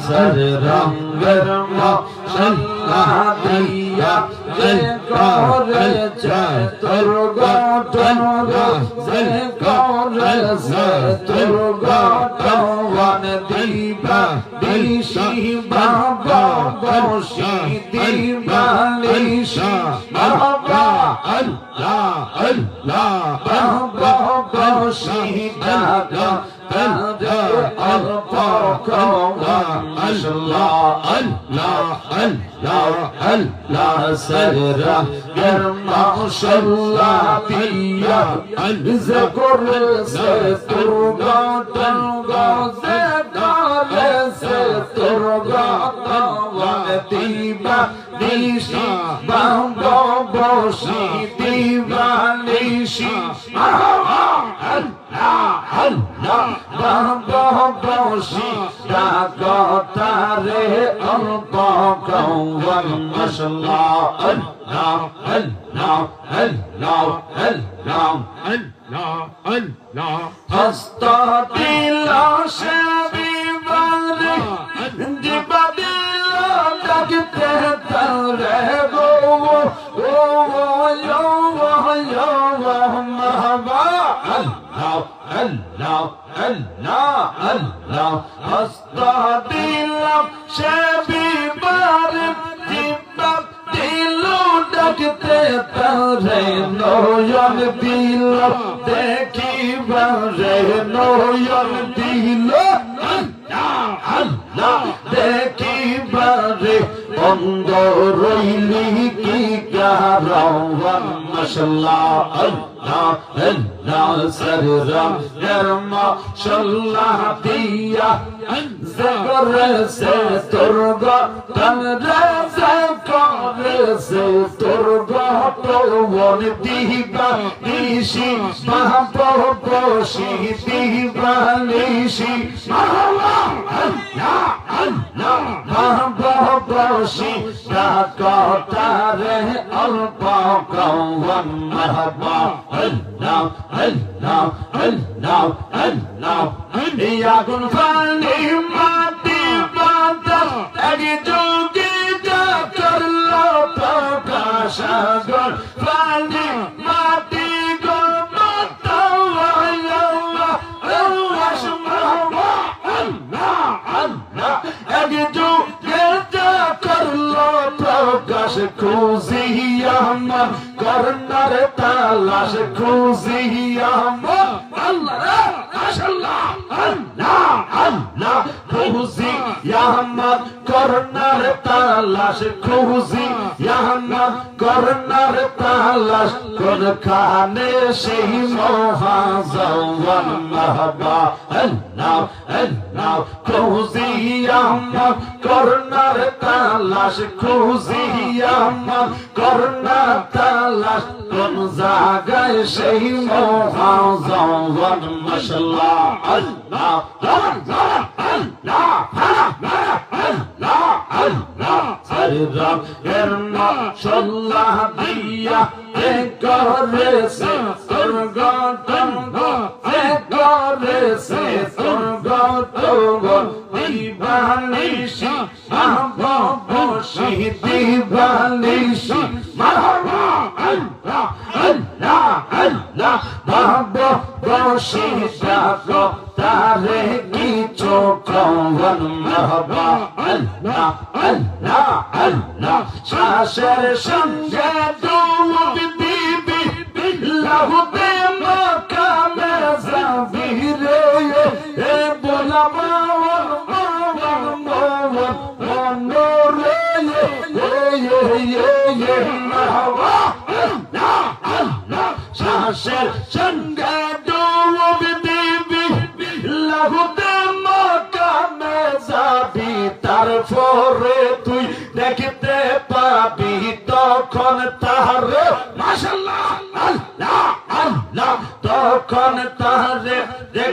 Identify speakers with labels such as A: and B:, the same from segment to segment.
A: সর রঙের মশলা দিয়া যে করেছে তোর গঠন যে করেছে তোর গঠন দিবা দিশি বাবা বসি দিবা নিশি বাবা আল্লাহ আল্লাহ বাবা বসি দাদা বসি ডাকতারে অল্প কৌন মশলা আল্লাহ আল্লাহ আল্লাহ আল্লাহ আল্লাহ আল্লাহ হস্ত দিল সে বিবারে দিবা দিল ডাকতে তারে গো ও মাহবা আল্লাহ আল্লাহ আল্লাহ আল্লাহ হস্ত দিলাম সে বিবারে দিবা দিল ডাকতে তারে নয়ন দিল দেখিবারে নয়ন দিল আল্লাহ দেখিবারে অন্ধ রইলি কি কারণ মশলা আল্লাহ আল্লাহ সর রঙের মশলা দিয়া যে করেছে তোর গঠন যে করেছে তোর গঠন দিবা নিশি বাবা বসি দিবা নিশি আল্লাহ আল্লাহ বাবা বসি ডাকতারে অল্প কৌন মাহবা আল্লাহ আল্লাহ আল্লাহ আল্লাহ আগুন ফানি মাটি বাতাস এক যোগে যা করলো প্রকাশ আগুন ফানি মাটি গো এক যোগে যা করলো প্রকাশ খুঁজি আমার করনার তালাশ খুঁজি আমার আল্লাহ মাশাআল্লাহ আল্লাহ আল্লাহ খুঁজি আমার করনার তালাশ খুঁজি আমার করনার তালাশ কোন খানে সেই মহাজওয়ান মাহবা আল্লাহ আল্লাহ খুঁজি আমার করনার তালাশ খুঁজি আমার করনার তালাশ কোন জায়গায় সেই মহাজওয়ান মাশাআল্লাহ আল্লাহ আল্লাহ আল্লাহ আল্লাহ আল্লাহ সর রঙের মশলা দিয়া যে করেছে তোর গঠন যে করেছে তোর গঠন দিবা নিশি বাবা বসি দিবা নিশি মারহাবা আল্লাহ আল্লাহ আল্লাহ বাবা বসি ডাকতারে কিছু কৌন মারহাবা আল্লাহ আল্লাহ আল্লাহ শ্বাসের সঙ্গে ডুব দিবি লাহুতে মাকামে যাবি রে এ বোলাবা শ্বাসের সঙ্গে ডুব দিবি লাহুতে মাকামে যাবি তারপরে তুই দেখতে পাবি তখন তারে মাশাআল্লাহ আল্লাহ আল্লাহ তখন তারে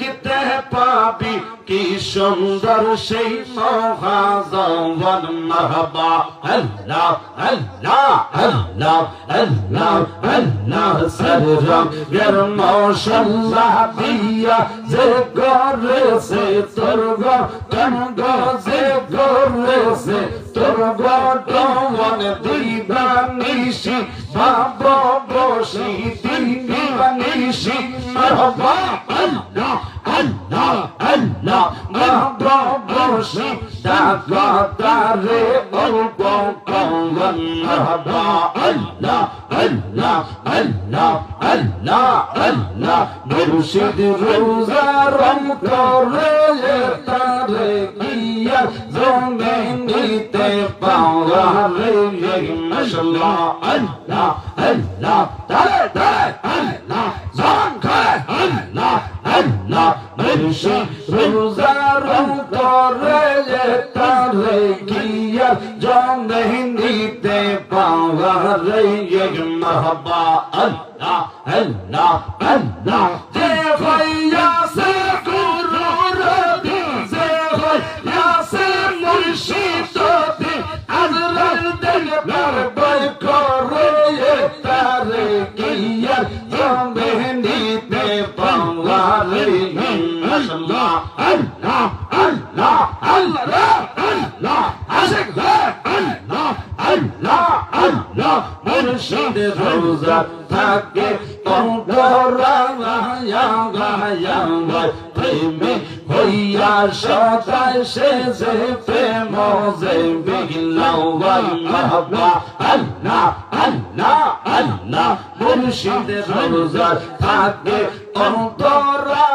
A: দেখতে পাবি কি সুন্দর সেই মহাজওয়ান মারহাবা আল্লাহ আল্লাহ আল্লাহ আল্লাহ আল্লাহ সররম গর মাশাআল্লাহ দিয়া যে করেছে তোর গঠন গজে করেছে তোর গঠন দিবানিশি বাবা বসি দিবানিশি মারহাবা আল্লাহ আল্লাহ আল্লাহ বাবা বসি দাগাতারে অল্প কওয়ান মারহাবা আল্লাহ আল্লাহ আল্লাহ আল্লাহ আল্লাহ মুর্শিদ রোজা রং করে তারে কিয়া জমে নিতে পাওয়া রে মাশাআল্লাহ আল্লাহ আল্লাহ তারে তারে আল্লাহ জান খায় আল্লাহ আল্লাহ মুর্শিদ রোজা রং করে তারে কিয়া জমে নিতে পাওয়া রে মারহাবা আল্লাহ আল্লাহ আল্লাহ যে হইয়া সে গুরু রবি যে হইয়া সে মুর্শিদ রবি আজরাল দিল পার বই করে তারে কিয়া জমে নিতে পাওয়া রে মাশাআল্লাহ আল্লাহ আল্লাহ আল্লাহ আল্লাহ আশিক আল্লাহ আল্লাহ আল্লাহ মুর্শিদ রোজা থাকে অন্তরায়া গায়া প্রেমে হইয়া সদাই সে যে প্রেম যে বিগলাওয়ান মারহাবা আল্লাহ আল্লাহ আল্লাহ মুর্শিদ রোজা থাকে অন্তরায়া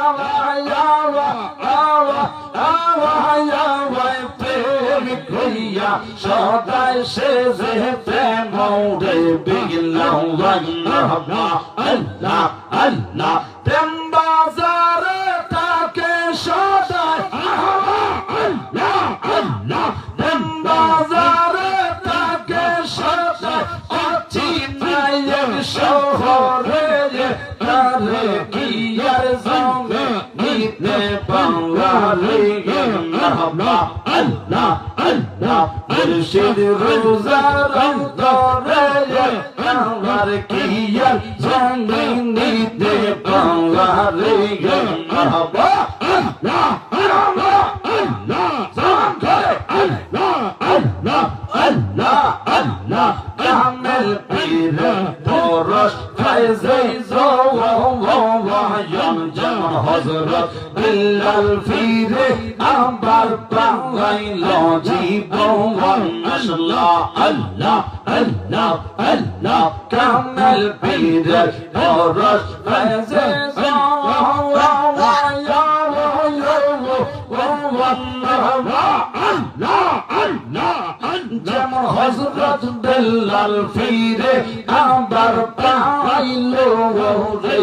A: হইয়া সদাই সে যে প্রেম রে বিগলাওয়ান মারহাবা আল্লাহ আল্লাহ প্রেম বাজারে থাকে সদাই আল্লাহ আল্লাহ প্রেম বাজারে থাকে সদাই অচিনায় শহরে তারে কিয়ার জমে নিতে পাওয়া রে মারহাবা আল্লাহ আল্লাহ মুর্শিদ রোজা রং করে আমার কিয়ার জমে নিতে পাওয়া রে মারহাবা আল্লাহ আল্লাহ আল্লাহ জান করে আল্লাহ আল্লাহ আল্লাহ আল্লাহ কামেল পীর পরশ ফাইজে জওয়ান যেমন হযরত বিল্লাল ফিরে আবার পাওয়াইল জীবন মাশাআল্লাহ আল্লাহ আল্লাহ আল্লাহ কামেল পীর পরশ ফাইজে যেমন হযরত বিল্লাল ফিরে আবার পাইল রে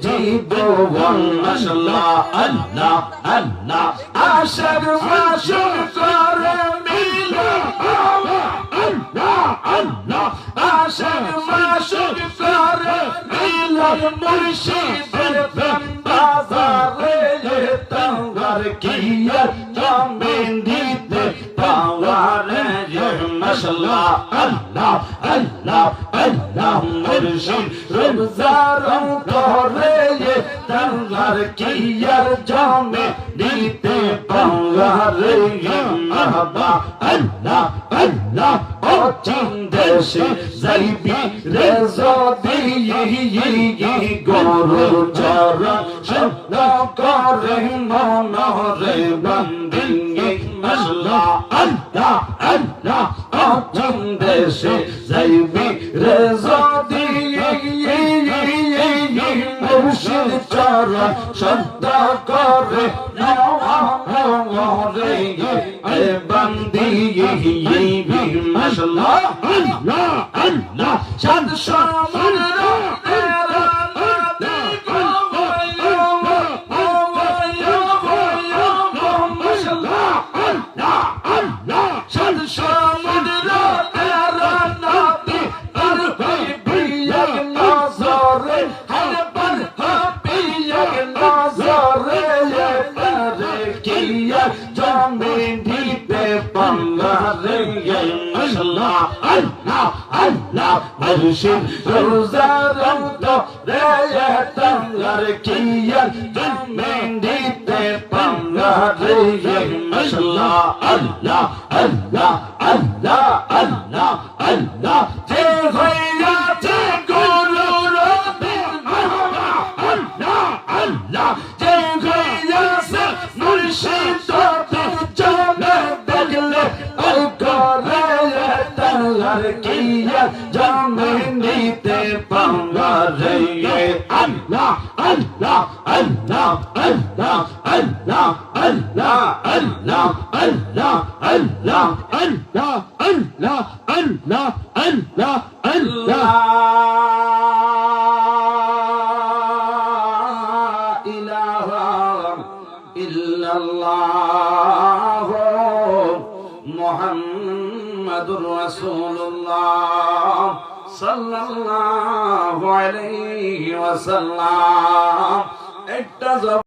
A: জীবন মাশাআল্লাহ আল্লাহ আল্লাহ আশার মাশুক করে মিল আল্লাহ আল্লাহ আশার মাশুক করে মিল মুর্শিদের প্রেম বাজারে তাওয়ার কিয়া জমিন দিতে পাওয়ার মাশাআল্লাহ আল্লাহ আল্লাহ আল্লাহ মুর্শিদ রোজা রং করে তাওয়ার কিয়া জমিন দিতে পাওয়ার মারহাবা আল্লাহ আল্লাহ ও চিন্দেশে যাইবি রে যদি গরু চরণ শব্দ করে মনরে বন্দিঙ্গে মাশাআল্লাহ আল্লাহ আল্লাহ ও চিন্দেশে যাইবি রে যদি মুর্শিদ চরণ শব্দ করে মনরে বন্দি মাশাআল্লাহ আল্লাহ আল্লাহ শাদ শামান Nazar মুর্শিদ রোজার রে তাঙ্গার কিয়া জন্মে দিতে পাঙ্গা রে মাশাআল্লাহ আল্লাহ আল্লাহ আল্লাহ আল্লাহ আল্লাহ যে হইয়াছে গুরু রবির মাহবা আল্লাহ আল্লাহ যে হইয়াছে মুর্শিদ রবির চলে দেখলে ওই করে তাঙ্গার কিয়া জন্মে দিতে পাঙ্গা রে আল্লাহ আল্লাহ আল্লাহ আল্লাহ আল্লাহ আল্লাহ আল্লাহ আল্লাহ আল্লাহ আল্লাহ আল্লাহ আল্লাহ আল্লাহ আল্লাহ ইলাহা ইল্লাল্লাহ মুহাম্মাদুর রাসূলুল্লাহ সাল্লাল্লাহু আলাইহি ওয়াসাল্লাম একটা